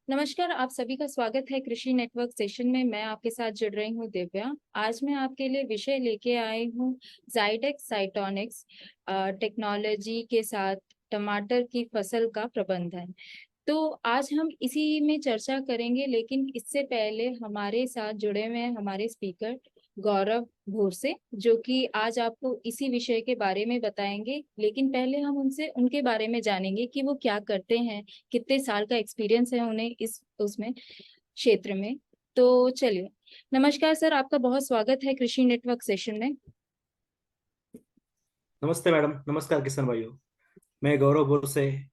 नमस्कार, आप सभी का स्वागत है कृषि नेटवर्क सेशन में। मैं आपके साथ जुड़ रही हूँ दिव्या। आज मैं आपके लिए विषय लेके आई हूँ जाइडेक्स साइटोनिक्स टेक्नोलॉजी के साथ टमाटर की फसल का प्रबंधन। तो आज हम इसी में चर्चा करेंगे, लेकिन इससे पहले हमारे साथ जुड़े हुए हैं हमारे स्पीकर गौरव भोरसे, जो कि आज आपको इसी विषय के बारे में बताएंगे। लेकिन पहले हम उनसे उनके बारे में जानेंगे कि वो क्या करते हैं, कितने साल का एक्सपीरियंस है उन्हें इस उसमें क्षेत्र में। तो चलिए, नमस्कार सर, आपका बहुत स्वागत है कृषि नेटवर्क सेशन में। नमस्ते मैडम। नमस्कार किसान भाइयों। मैं गौरव बोर से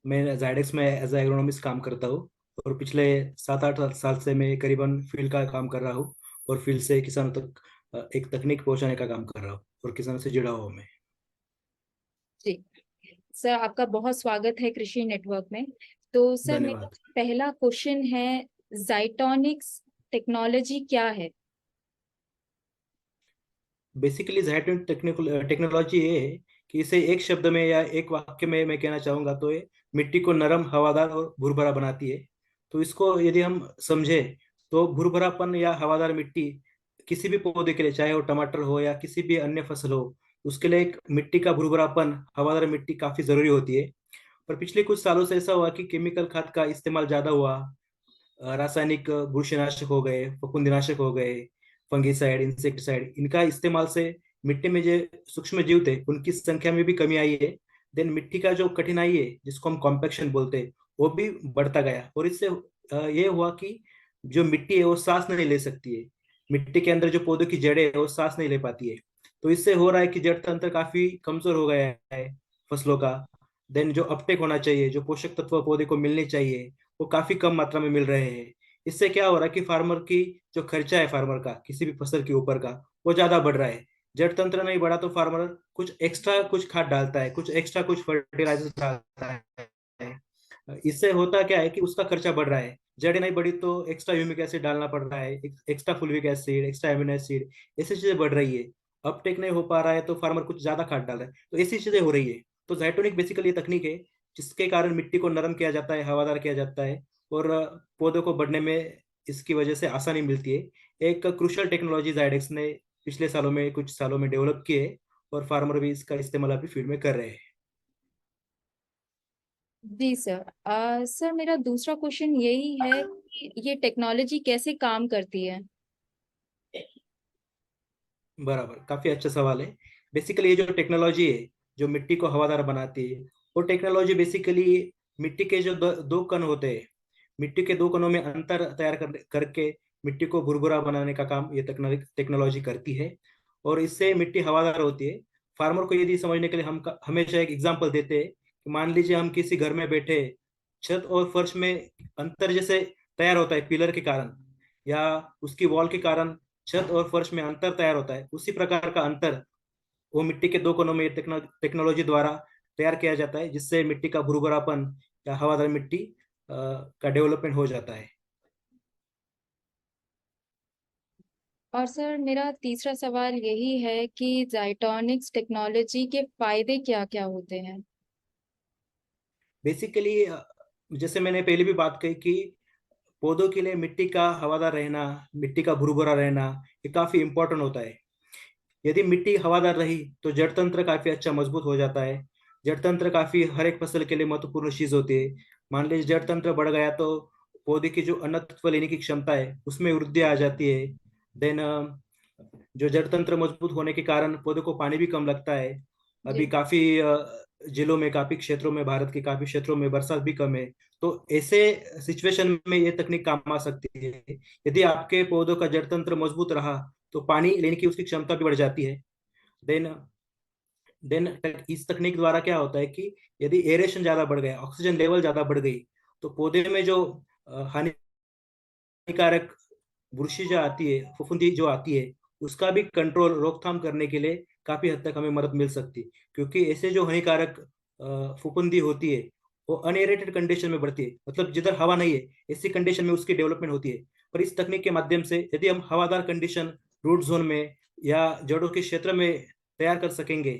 मैं जायडेक्स में एज एग्रोनॉमिस्ट काम करता हूँ। और पिछले 7-8 साल से मैं करीबन फील्ड का काम कर रहा हूँ। और फील्ड से किसानों तक एक तकनीक पहुंचाने का काम कर रहा हूँ और किसानों से जुड़ा हुआ हूँ मैं। जी सर, आपका बहुत स्वागत है कृषि नेटवर्क में। तो सर, मेरा धन्यवाद। पहला क्वेश्चन है, जाइटोनिक्स टेक्नोलॉजी क्या है? बेसिकली जायटेक टेक्नोलॉजी ये है कि इसे एक शब्द में या एक वाक्य में मैं कहना चाहूंगा तो ये मिट्टी को नरम, हवादार और भुरभरा बनाती है। तो इसको यदि हम समझे तो भुरभरापन या हवादार मिट्टी किसी भी पौधे के लिए, चाहे वो टमाटर हो या किसी भी अन्य फसल हो, उसके लिए एक मिट्टी का भुरभरापन, हवादार मिट्टी काफी जरूरी होती है। पर पिछले कुछ सालों से ऐसा हुआ कि केमिकल खाद का इस्तेमाल ज्यादा हुआ। रासायनिक बुरशीनाशक हो गए, फफूंदीनाशक हो गए, फंगीसाइड, इंसेक्टिसाइड, इनका इस्तेमाल से मिट्टी में जो सूक्ष्म जीव थे उनकी संख्या में भी कमी आई है। देन मिट्टी का जो कठिनाई है जिसको हम कॉम्पेक्शन बोलते हैं वो भी बढ़ता गया। और इससे ये हुआ कि जो मिट्टी है वो सांस नहीं ले सकती है। मिट्टी के अंदर जो पौधों की जड़ें है वो सांस नहीं ले पाती है। तो इससे हो रहा है कि जड़ तंत्र काफी कमजोर हो गया है फसलों का। देन जो अपटेक होना चाहिए, जो पोषक तत्व पौधे को मिलने चाहिए, वो काफी कम मात्रा में मिल रहे हैं। इससे क्या हो रहा है कि फार्मर की जो खर्चा है, फार्मर का किसी भी फसल के ऊपर का, वो ज्यादा बढ़ रहा है। जड़ तंत्र नहीं बढ़ा तो फार्मर कुछ एक्स्ट्रा कुछ खाद डालता है, कुछ एक्स्ट्रा कुछ फर्टिलाइजर डालता है। इससे होता क्या है कि उसका खर्चा बढ़ रहा है। जड़ नहीं बढ़ी तो एक्स्ट्रा ह्यूमिक एसिड डालना पड़ रहा है, extra fulvic acid, extra amino acid, ऐसी चीजें बढ़ रही है। अपटेक नहीं हो पा रहा है तो फार्मर कुछ ज्यादा खाद डाल रहा है, तो ऐसी चीजें हो रही है। तो जाइटोनिक बेसिकली ये तकनीक है जिसके कारण मिट्टी को नरम किया जाता है, हवादार किया जाता है। और पौधों को बढ़ने में इसकी वजह से आसानी मिलती है। एक क्रुशियल टेक्नोलॉजी जायडेक्स ने पिछले सालों में, कुछ सालों में डेवलप की है। और फार्मर भी इसका इस्तेमाल अभी फील्ड में कर रहे हैं। जी सर। सर, मेरा दूसरा क्वेश्चन यही है कि ये टेक्नोलॉजी कैसे काम करती है? बराबर, काफी अच्छा सवाल है। बेसिकली ये जो टेक्नोलॉजी है जो मिट्टी को हवादार बनाती है, वो टेक्नोलॉजी बेसिकली मिट्टी के जो दो कण होते हैं, मिट्टी के दो कणों में अंतर तैयार करके मिट्टी को भुरभुरा बनाने का काम ये टेक्नोलॉजी करती है। और इससे मिट्टी हवादार होती है। फार्मर को यदि समझने के लिए हम हमेशा एक एग्जांपल देते हैं कि मान लीजिए हम किसी घर में बैठे, छत और फर्श में अंतर जैसे तैयार होता है पिलर के कारण, या उसकी वॉल के कारण छत और फर्श में अंतर तैयार होता है, उसी प्रकार का अंतर वो मिट्टी के दो कोनों में टेक्नोलॉजी द्वारा तैयार किया जाता है, जिससे मिट्टी का भुरभुरापन या हवादार मिट्टी का डेवलपमेंट हो जाता है। और सर, मेरा तीसरा सवाल यही है कि जाइटोनिक्स टेक्नोलॉजी के फायदे क्या क्या होते हैं? बेसिकली जैसे मैंने पहले भी बात कही कि पौधों के लिए मिट्टी का हवादार रहना, मिट्टी का भुरभुरा रहना, ये काफी इंपॉर्टेंट होता है। यदि मिट्टी हवादार रही तो जड़ तंत्र काफी अच्छा मजबूत हो जाता है। जड़ तंत्र काफी हर एक फसल के लिए महत्वपूर्ण चीज होती है। मान लीजिए जड़ तंत्र बढ़ गया तो पौधे की जो अन्न तत्व लेने की क्षमता है उसमें वृद्धि आ जाती है। देन जो जड़ तंत्र मजबूत होने के कारण पौधे को पानी भी कम लगता है। अभी जी। काफी जिलों में, काफी क्षेत्रों में, भारत के काफी क्षेत्रों में बरसात भी कम है। तो ऐसे सिचुएशन में ये तकनीक काम आ सकती है। यदि आपके पौधों का जड़ तंत्र मजबूत रहा तो पानी लेने की उसकी क्षमता भी बढ़ जाती है। देन देन इस तकनीक द्वारा क्या होता है कि यदि एरेशन ज्यादा बढ़ गया, ऑक्सीजन लेवल ज्यादा बढ़ गई, तो पौधे में जो हानिकारक बुरशी जो आती है, फफूंदी जो आती है, उसका भी कंट्रोल, रोकथाम करने के लिए काफी हद तक हमें मदद मिल सकती है। क्योंकि ऐसे जो हानिकारक फफूंदी होती है वो अनएरेटेड कंडीशन में बढ़ती है, मतलब जिधर हवा नहीं है ऐसी कंडीशन में उसकी डेवलपमेंट होती है। पर इस तकनीक के माध्यम से यदि हम हवादार कंडीशन रूट जोन में या जड़ों के क्षेत्र में तैयार कर सकेंगे,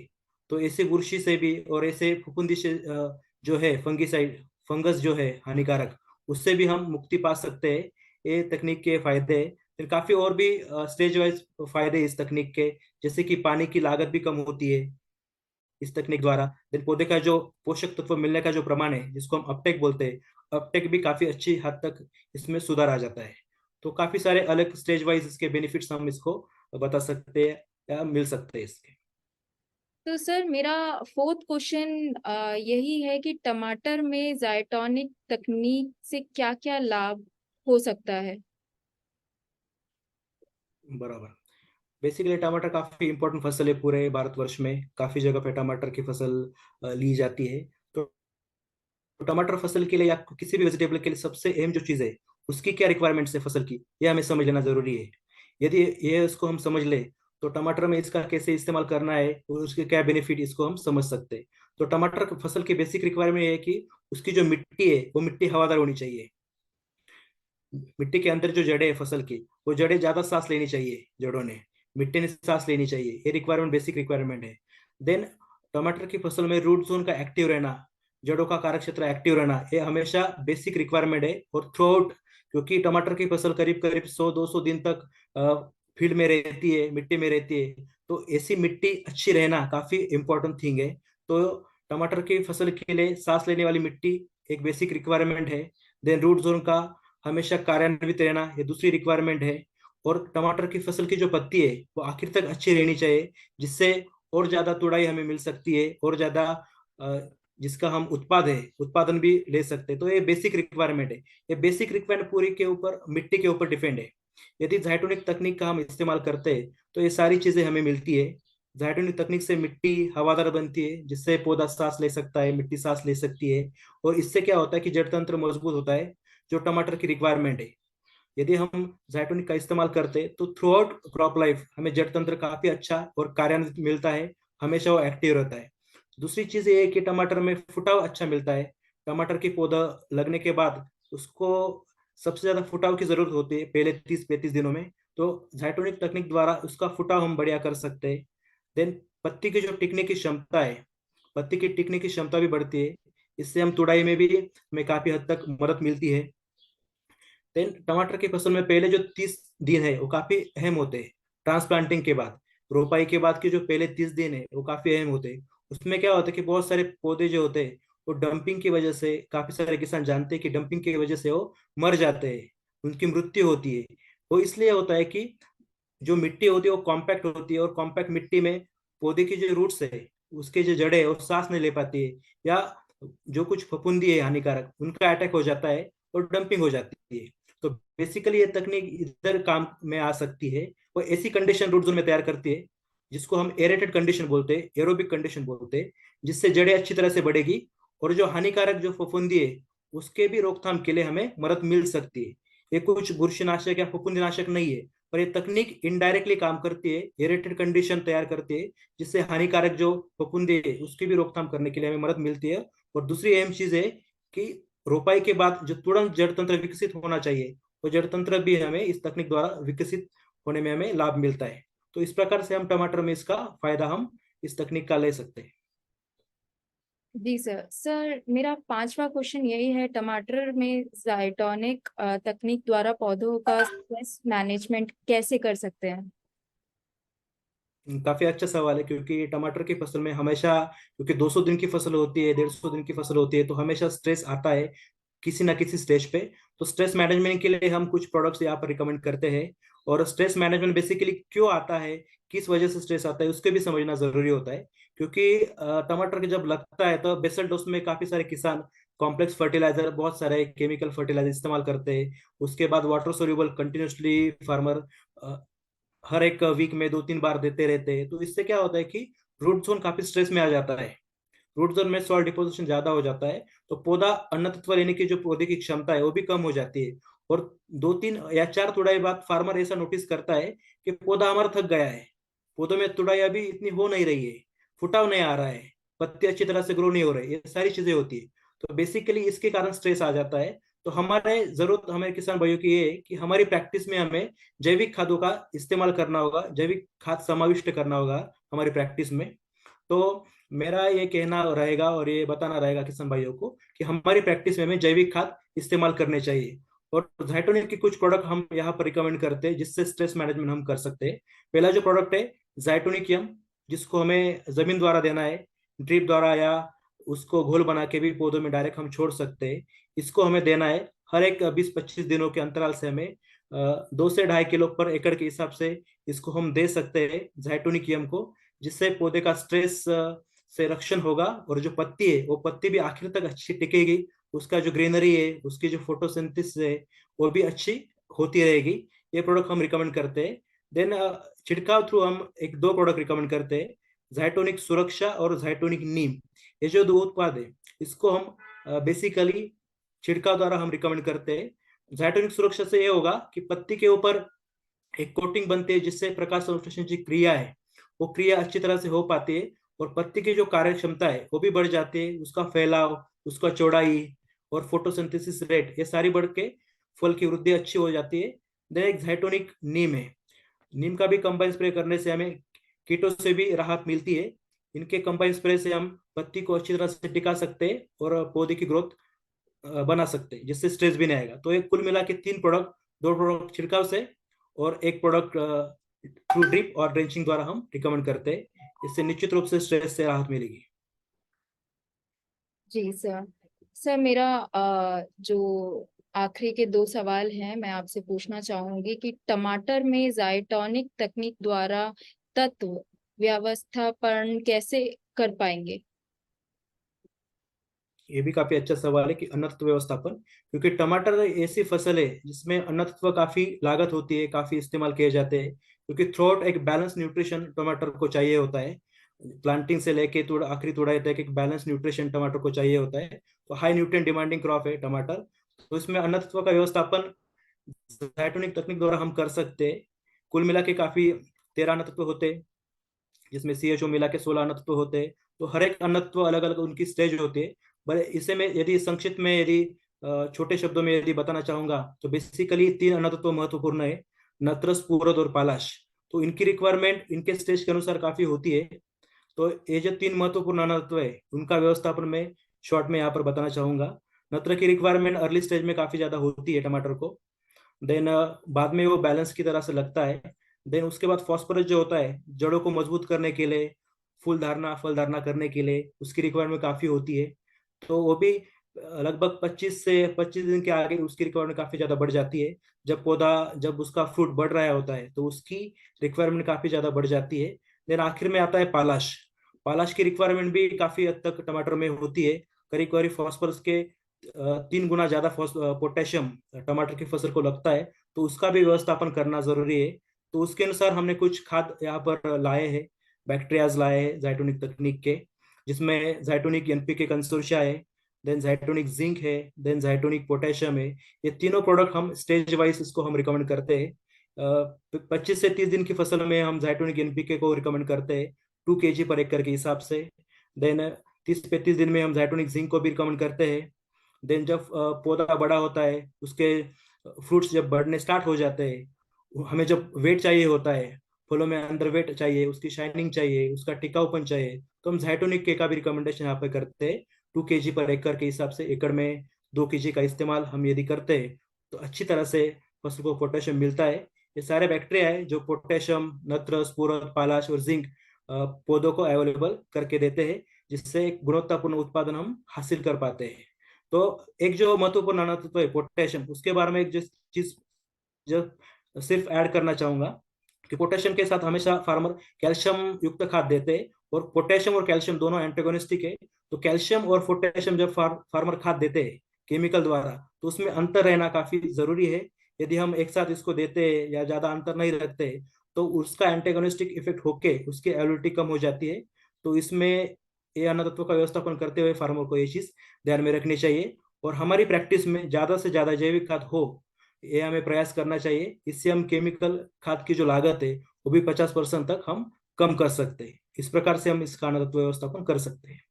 तो ऐसे बुरशी से भी और ऐसे फफूंदी से जो है फंगीसाइड, फंगस जो है हानिकारक, उससे भी हम मुक्ति पा सकते हैं। ये तकनीक के फायदे हैं। फिर काफी और भी स्टेज वाइज फायदे इस तकनीक के, जैसे कि पानी की लागत भी कम होती है इस तकनीक द्वारा। फिर पौधे का जो पोषक तत्व मिलने का जो प्रमाण है, जिसको हम अपटेक बोलते हैं, अपटेक भी काफी अच्छी हद तक इसमें सुधार आ जाता है। तो काफी सारे अलग स्टेज वाइज इसके बेनिफिट्स हम इसको बता सकते हैं या मिल सकते हैं इसके। तो सर मेरा फोर्थ क्वेश्चन यही है कि टमाटर में जाइटोनिक तकनीक से क्या क्या लाभ हो सकता है। बराबर। बेसिकली टमाटर काफी इंपॉर्टेंट फसल है पूरे भारतवर्ष में, काफी जगह पे टमाटर की फसल ली जाती है। तो टमाटर फसल के लिए या किसी भी वेजिटेबल के लिए सबसे अहम जो चीज है, उसकी क्या रिक्वायरमेंट्स है फसल की, यह हमें समझ लेना जरूरी है। यदि ये उसको हम समझ ले, तो टमाटर में इसका कैसे इस्तेमाल करना है और उसके क्या बेनिफिट, इसको हम समझ सकते हैं। तो टमाटर फसल की बेसिक रिक्वायरमेंट ये है कि उसकी जो मिट्टी है वो मिट्टी हवादार होनी चाहिए। मिट्टी के अंदर जो जड़ें है फसल की, वो जड़ें ज्यादा सांस लेनी चाहिए, जड़ों ने, मिट्टी ने सांस लेनी चाहिए। ये रिक्वायरमेंट, बेसिक रिक्वायरमेंट है। देन टमाटर की फसल में रूट जोन का एक्टिव रहना, जड़ों का कार्य क्षेत्र एक्टिव रहना, ये हमेशा बेसिक रिक्वायरमेंट है। और थ्रू आउट, क्योंकि टमाटर की फसल करीब करीब 100-200 दिन तक फील्ड में रहती है, मिट्टी में रहती है, तो ऐसी मिट्टी अच्छी रहना काफी इंपॉर्टेंट थिंग है। तो टमाटर की फसल के लिए सांस लेने वाली मिट्टी एक बेसिक रिक्वायरमेंट है। देन रूट जोन का हमेशा कार्यान्वित रहना, ये दूसरी रिक्वायरमेंट है। और टमाटर की फसल की जो पत्ती है वो आखिर तक अच्छी रहनी चाहिए, जिससे और ज्यादा तुड़ाई हमें मिल सकती है, और ज्यादा जिसका हम उत्पादन भी ले सकते हैं। तो ये बेसिक रिक्वायरमेंट है। ये बेसिक रिक्वायरमेंट पूरी के ऊपर मिट्टी के ऊपर डिपेंड है। यदि जाइटोनिक तकनीक का हम इस्तेमाल करते हैं तो ये सारी चीजें हमें मिलती है। जाइटोनिक तकनीक से मिट्टी हवादार बनती है, जिससे पौधा सांस ले सकता है, मिट्टी सांस ले सकती है। और इससे क्या होता है कि जड़ तंत्र मजबूत होता है, जो टमाटर की रिक्वायरमेंट है। यदि हम जाइटोनिक का इस्तेमाल करते हैं तो थ्रू आउट क्रॉप लाइफ हमें जड़ तंत्र काफी अच्छा और कार्यान्वित मिलता है, हमेशा वो एक्टिव रहता है। दूसरी चीज ये है कि टमाटर में फुटाव अच्छा मिलता है। टमाटर की पौधा लगने के बाद उसको सबसे ज्यादा फुटाव की जरूरत होती है पहले 30-35 दिनों में। तो जाइटोनिक तकनीक द्वारा उसका फुटाव हम बढ़िया कर सकते हैं। देन पत्ती की जो टिकने की क्षमता है, पत्ती की टिकने की क्षमता भी बढ़ती है। इससे हम तुड़ाई में भी हमें काफी हद तक मदद मिलती है। देन टमाटर की फसल में पहले जो 30 दिन है वो काफी अहम होते हैं। ट्रांसप्लांटिंग के बाद, रोपाई के बाद के जो पहले 30 दिन है वो काफी अहम होते हैं। उसमें क्या होता है कि बहुत सारे पौधे जो होते हैं वो डंपिंग की वजह से, काफी सारे किसान जानते हैं कि डंपिंग की वजह से वो मर जाते हैं, उनकी मृत्यु होती है। वो इसलिए होता है कि जो मिट्टी होती है वो कॉम्पैक्ट होती है, और कॉम्पैक्ट मिट्टी में पौधे की जो रूट्स है, उसके जो जड़ें है वो सांस नहीं ले पाती है, या जो कुछ फफूंदी है हानिकारक, उनका अटैक हो जाता है और डंपिंग हो जाती है। तो बेसिकली ये तकनीक इधर काम में आ सकती है। वो ऐसी कंडीशन रूट जोन में तैयार करती है जिसको हम एरेटेड कंडीशन बोलते हैं, एरोबिक कंडीशन बोलते हैं, जिससे जड़ें अच्छी तरह से बढ़ेगी, और जो हानिकारक जो फफूंदी है उसके भी रोकथाम के लिए हमें मदद मिल सकती है। ये कुछ बुरशीनाशक या फफूंदीनाशक नहीं है, पर ये तकनीक इनडायरेक्टली काम करती है, एरेटेड कंडीशन तैयार करती है, जिससे हानिकारक जो फफूंदी है उसकी भी रोकथाम करने के लिए हमें मदद मिलती है। और दूसरी अहम चीज है कि रोपाई के बाद जो तुरंत जड़ तंत्र विकसित होना चाहिए, वो जड़ तंत्र भी हमें इस तकनीक द्वारा विकसित होने में हमें लाभ मिलता है। तो इस प्रकार से हम टमाटर में इसका फायदा हम इस तकनीक का ले सकते हैं। जी सर। सर मेरा पांचवा क्वेश्चन यही है, टमाटर में जाइटोनिक तकनीक द्वारा पौधों का स्ट्रेस मैनेजमेंट कैसे कर सकते हैं। काफी अच्छा सवाल है, क्योंकि टमाटर की फसल में हमेशा, क्योंकि 200 दिन की फसल होती है, 150 दिन की फसल होती है, तो हमेशा स्ट्रेस आता है किसी ना किसी स्टेज पे। तो स्ट्रेस मैनेजमेंट के लिए हम कुछ प्रोडक्ट्स यहाँ पर रिकमेंड करते हैं। और स्ट्रेस मैनेजमेंट बेसिकली क्यों आता है, किस वजह से स्ट्रेस आता है, उसके भी समझना जरूरी होता है। क्योंकि टमाटर के जब लगता है तो बेसल डोज में काफी सारे किसान कॉम्प्लेक्स फर्टिलाइजर, बहुत सारे केमिकल फर्टिलाइजर इस्तेमाल करते हैं। उसके बाद वाटर सोल्यूबल कंटिन्यूसली फार्मर हर एक वीक में 2-3 बार देते रहते हैं। तो इससे क्या होता है कि रूट जोन काफी स्ट्रेस में आ जाता है, रूट जोन में सॉइल डिपोजिशन ज्यादा हो जाता है, तो पौधा अन्न तत्व लेने की जो पौधे की क्षमता है वो भी कम हो जाती है। और 2-3 या 4 तुड़ाई बाद फार्मर ऐसा नोटिस करता है कि पौधा हमारा थक गया है, पौधों में तुड़ाई अभी इतनी हो नहीं रही है, फुटाव नहीं आ रहा है, पत्ते अच्छी तरह से ग्रो नहीं हो रहे, ये सारी चीजें होती है। तो बेसिकली इसके कारण स्ट्रेस आ जाता है। तो हमारे जरूरत, हमारे किसान भाइयों की ये है कि हमारी प्रैक्टिस में हमें जैविक खादों का इस्तेमाल करना होगा, जैविक खाद समाविष्ट करना होगा हमारी प्रैक्टिस में। तो मेरा ये कहना रहेगा और ये बताना रहेगा किसान भाइयों को कि हमारी प्रैक्टिस में हमें जैविक खाद इस्तेमाल करने चाहिए। और जाइटोनिक की कुछ प्रोडक्ट हम यहाँ पर रिकमेंड करते हैं जिससे स्ट्रेस मैनेजमेंट हम कर सकते हैं। पहला जो प्रोडक्ट है जाइटोनिकियम, जिसको हमें जमीन द्वारा देना है, ड्रिप द्वारा, या उसको घोल बना के भी पौधों में डायरेक्ट हम छोड़ सकते हैं। इसको हमें देना है हर एक 20-25 दिनों के अंतराल से। हमें 2 से 2.5 किलो पर एकड़ के हिसाब से इसको हम दे सकते हैं जाइटोनिकियम को, जिससे पौधे का स्ट्रेस से रक्षण होगा, और जो पत्ती है वो पत्ती भी आखिर तक अच्छी टिकेगी, उसका जो ग्रीनरी है, उसकी जो फोटोसिंथेसिस है वो भी अच्छी होती रहेगी। ये प्रोडक्ट हम रिकमेंड करते हैं। देन छिड़काव थ्रू हम एक दो प्रोडक्ट रिकमेंड करते हैं, जाइटोनिक सुरक्षा और जाइटोनिक नीम। ये जो दो उत्पाद है इसको हम बेसिकली छिड़काव द्वारा हम रिकमेंड करते हैं। जाइटोनिक सुरक्षा से ये होगा कि पत्ती के ऊपर एक कोटिंग बनती है, जिससे प्रकाश संश्लेषण की क्रिया है वो क्रिया अच्छी तरह से हो पाती है, और पत्ती की जो कार्य क्षमता है वो भी बढ़ जाती है, उसका फैलाव, उसका चौड़ाई और फोटोसिंथेसिस रेट, ये सारी बढ़ के फल की वृद्धि अच्छी हो जाती है। देन एक जाइटोनिक नीम है। नीम का भी कंबाइन स्प्रे करने से हमें कीटों से भी राहत मिलती है। इनके कंबाइन स्प्रे से हम पत्ती को अच्छी तरह से टिका सकते हैं और पौधे की ग्रोथ बना सकते हैं, जिससे स्ट्रेस भी नहीं आएगा। तो ये कुल मिला के 3 प्रोडक्ट, 2 प्रोडक्ट छिड़काव से और एक प्रोडक्ट थ्रू ड्रिप और ड्रेंचिंग द्वारा हम रिकमेंड करते हैं। इससे निश्चित रूप से स्ट्रेस से राहत मिलेगी। जी सर। सर मेरा जो आखिरी के दो सवाल हैं मैं आपसे पूछना चाहूंगी कि टमाटर में जाइटोनिक तकनीक द्वारा तत्व व्यवस्थापन कैसे कर पाएंगे। ये भी काफी अच्छा सवाल है कि अनर्थत्व व्यवस्थापन, क्योंकि टमाटर ऐसी फसल है जिसमें अनर्थत्व काफी लागत होती है, काफी इस्तेमाल किए जाते हैं, क्योंकि थ्रोट एक बैलेंस न्यूट्रिशन टमाटर को चाहिए होता है। प्लांटिंग से लेके थोड़ा आखिरी तुड़ाई तक एक बैलेंस न्यूट्रिशन टमाटर को चाहिए होता है। तो हाई न्यूट्रिएंट डिमांडिंग क्रॉप है टमाटर। तो इसमें अनर्थत्व का व्यवस्थापन जाइटोनिक तकनीक द्वारा हम कर सकते हैं। कुल मिला के काफी 13 अनर्थत्व होते हैं, जिसमें CHO मिला के 16 अनत्व होते हैं। तो हर एक अनत्व अलग अलग उनकी स्टेज होती है। पर इसे मैं यदि संक्षिप्त में, यदि छोटे शब्दों में यदि बताना चाहूंगा, तो बेसिकली 3 अनत्व महत्वपूर्ण है, नत्र, स्फुरद और पालाश। तो इनकी रिक्वायरमेंट इनके स्टेज के अनुसार काफी होती है। तो ये जो 3 महत्वपूर्ण अनत्व है उनका व्यवस्थापन मैं शॉर्ट में यहाँ पर बताना चाहूंगा। नत्र की रिक्वायरमेंट अर्ली स्टेज में काफी ज्यादा होती है टमाटर को। देन बाद में वो बैलेंस की तरह से लगता है। देन उसके बाद फास्फोरस जो होता है जड़ों को मजबूत करने के लिए, फूल धारणा फल धारणा करने के लिए उसकी रिक्वायरमेंट काफी होती है। तो वो भी लगभग 25 से 25 दिन के आगे उसकी रिक्वायरमेंट काफी ज्यादा बढ़ जाती है। जब पौधा, जब उसका फ्रूट बढ़ रहा होता है तो उसकी रिक्वायरमेंट काफी ज्यादा बढ़ जाती है। देन आखिर में आता है पालाश। पालाश की रिक्वायरमेंट भी काफी हद तक टमाटर में होती है। करीब करीब फास्फोरस के 3 गुना ज्यादा पोटेशियम टमाटर की फसल को लगता है। तो उसका भी व्यवस्थापन करना जरूरी है। तो उसके अनुसार हमने कुछ खाद यहाँ पर लाए हैं, बैक्टीरियाज लाए हैं जाइटोनिक तकनीक के, जिसमें जाइटोनिक NPK कंसोर्शिया है, देन जाइटोनिक जिंक है, देन जाइटोनिक पोटेशियम है। ये तीनों प्रोडक्ट हम स्टेज वाइज इसको हम रिकमेंड करते हैं। 25 से 30 दिन की फसल में हम जाइटोनिक NPK को रिकमेंड करते हैं 2 kg पर एकड़ के हिसाब से। देन 30 से 35 दिन में हम जाइटोनिक जिंक को भी रिकमेंड करते हैं। देन जब पौधा बड़ा होता है, उसके फ्रूट्स जब बढ़ने स्टार्ट हो जाते हैं, हमें जब वेट चाहिए होता है, फलों में अंदर वेट चाहिए, उसकी शाइनिंग चाहिए, उसका टिकाऊपन चाहिए, तो हम जाइटोनिक के का भी रिकमेंडेशन यहाँ पे करते हैं। 2 kg पर एकड़ के हिसाब से, एकड़ में 2 kg का इस्तेमाल हम यदि करते हैं तो अच्छी तरह से फसल को पोटेशियम मिलता है। ये सारे बैक्टीरिया है जो पोटेशियम, नत्र, स्फुरद, पालाश और जिंक पौधों को अवेलेबल करके देते हैं, जिससे एक गुणवत्तापूर्ण उत्पादन हम हासिल कर पाते हैं। तो एक जो महत्वपूर्ण अनातत्व है पोटेशियम, उसके बारे में एक जो चीज जो सिर्फ ऐड करना चाहूंगा कि पोटेशियम के साथ हमेशा फार्मर कैल्शियम युक्त खाद देते हैं, और पोटेशियम और कैल्शियम दोनों एंटेगोनिस्टिक है। तो कैल्शियम और पोटेशियम जब फार्मर खाद देते हैं केमिकल द्वारा, तो उसमें अंतर रहना काफी जरूरी है। यदि हम एक साथ इसको देते हैं या ज्यादा अंतर नहीं रखते तो उसका एंटेगोनिस्टिक इफेक्ट होके उसकी एबिलिटी कम हो जाती है। तो इसमें ये अन्य तत्वों का व्यवस्थापन करते हुए फार्मर को ये चीज ध्यान में रखनी चाहिए। और हमारी प्रैक्टिस में ज्यादा से ज्यादा जैविक खाद हो, ये हमें प्रयास करना चाहिए। इससे हम केमिकल खाद की जो लागत है वो भी 50% तक हम कम कर सकते हैं। इस प्रकार से हम इसका अन्य तत्व व्यवस्थापन कर सकते हैं।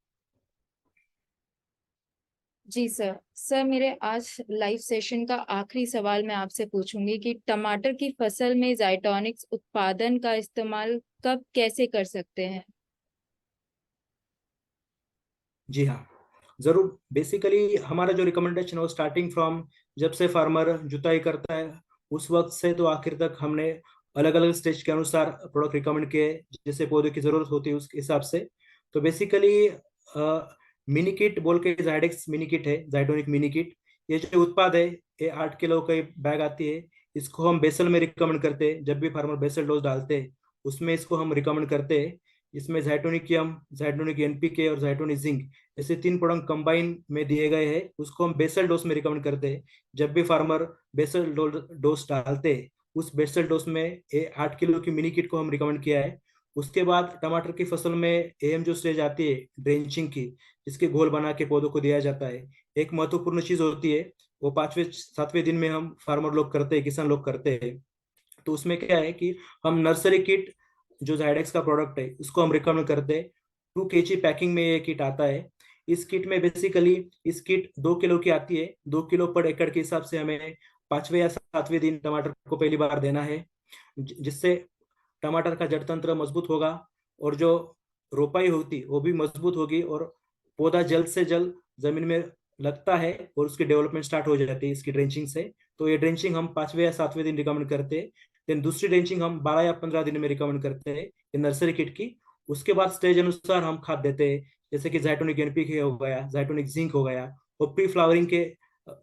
जी सर। सर मेरे आज लाइव सेशन का आखिरी सवाल मैं आपसे पूछूंगी कि टमाटर की फसल में जाइटोनिक्स उत्पादन का इस्तेमाल कब कैसे कर सकते हैं। जी हाँ, जरूर बेसिकली हमारा जो रिकमेंडेशन है वो स्टार्टिंग फ्रॉम जब से फार्मर जुताई करता है उस वक्त से तो आखिर तक हमने अलग अलग स्टेज के अनुसार प्रोडक्ट रिकमेंड किए, जैसे पौधे की जरूरत होती है उस हिसाब से। तो बेसिकली मिनी किट बोल के जाइडेक्स मिनी किट है, जाइटोनिक मिनी किट। ये जो उत्पाद है ये 8 किलो का बैग आती है। इसको हम बेसल में रिकमेंड करते हैं, जब भी फार्मर बेसल डोज डालते हैं उसमें इसको हम रिकमेंड करते हैं। इसमें जाइटोनिकियम, जाइटोनिक एनपीके और जाइटोनिक जिंक ऐसे 3 प्रोडक्ट कंबाइन में दिए गए हैं। उसको हम बेसल डोज में रिकमेंड करते हैं। जब भी फार्मर बेसल डोज डालते हैं उस बेसल डोज में ये 8 किलो की मिनी किट को हम रिकमेंड किया है। उसके बाद टमाटर की फसल में एम जो स्टेज आती है ड्रेंचिंग की, जिसके घोल बना के पौधों को दिया जाता है। एक महत्वपूर्ण चीज होती है वो 5वें 7वें दिन में हम फार्मर लोग करते हैं, किसान लोग करते हैं। तो उसमें क्या है कि हम नर्सरी किट जो जाइडेक्स का प्रोडक्ट है उसको हम रिकमेंड करते हैं। 2 kg पैकिंग में ये किट आता है। इस किट में बेसिकली इस किट 2 किलो की आती है। 2 किलो पर एकड़ के हिसाब से हमें 5वें या 7वें दिन टमाटर को पहली बार देना है, जिससे टमाटर का जड़ तंत्र मजबूत होगा और जो रोपाई होती वो भी मजबूत होगी और पौधा जल्द से जल्द जमीन में लगता है और उसकी डेवलपमेंट स्टार्ट हो जाती है इसकी ड्रेंचिंग से। तो ये ड्रेंचिंग हम 5वें या 7वें दिन रिकमेंड करते हैं। देन दूसरी ड्रेंचिंग हम 12 या 15 दिन में रिकमेंड करते हैं ये नर्सरी किट की। उसके बाद स्टेज अनुसार हम खाद देते हैं, जैसे कि जाइटोनिक एनपीके हो गया, जाइटोनिक जिंक हो गया। और प्री फ्लावरिंग के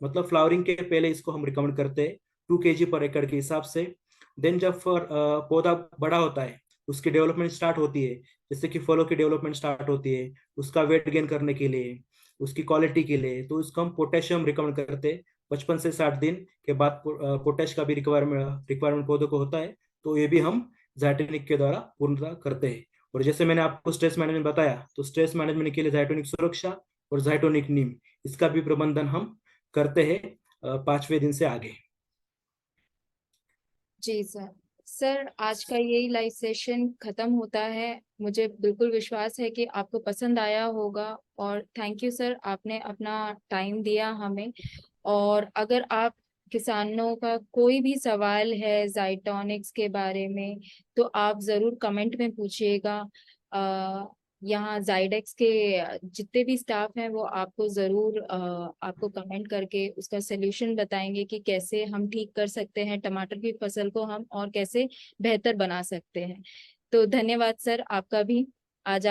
मतलब फ्लावरिंग के पहले इसको हम रिकमेंड करते हैं 2 kg पर एकड़ के हिसाब से। देन जब पौधा बड़ा होता है उसकी डेवलपमेंट स्टार्ट होती है, जैसे कि फलों की डेवलपमेंट स्टार्ट होती है उसका वेट गेन करने के लिए, उसकी क्वालिटी के लिए, तो इसको हम पोटेशियम रिकमेंड करते हैं। 55 से 60 दिन के बाद पोटेश का भी रिक्वायरमेंट पौधों को होता है। तो ये भी हम जाइटोनिक के द्वारा पूर्णतः करते हैं। और जैसे मैंने आपको स्ट्रेस मैनेजमेंट बताया, तो स्ट्रेस मैनेजमेंट के लिए जाइटोनिक सुरक्षा और जाइटोनिक नीम इसका भी प्रबंधन हम करते हैं 5वें दिन से आगे। जी सर। सर, आज का यही लाइव सेशन खत्म होता है। मुझे बिल्कुल विश्वास है कि आपको पसंद आया होगा। और थैंक यू सर, आपने अपना टाइम दिया हमें। और अगर आप किसानों का कोई भी सवाल है जाइटोनिक्स के बारे में तो आप जरूर कमेंट में पूछिएगा। यहाँ जाइडेक्स के जितने भी स्टाफ हैं वो आपको जरूर आपको कमेंट करके उसका सलूशन बताएंगे कि कैसे हम ठीक कर सकते हैं टमाटर की फसल को हम, और कैसे बेहतर बना सकते हैं। तो धन्यवाद सर आपका भी। आज आप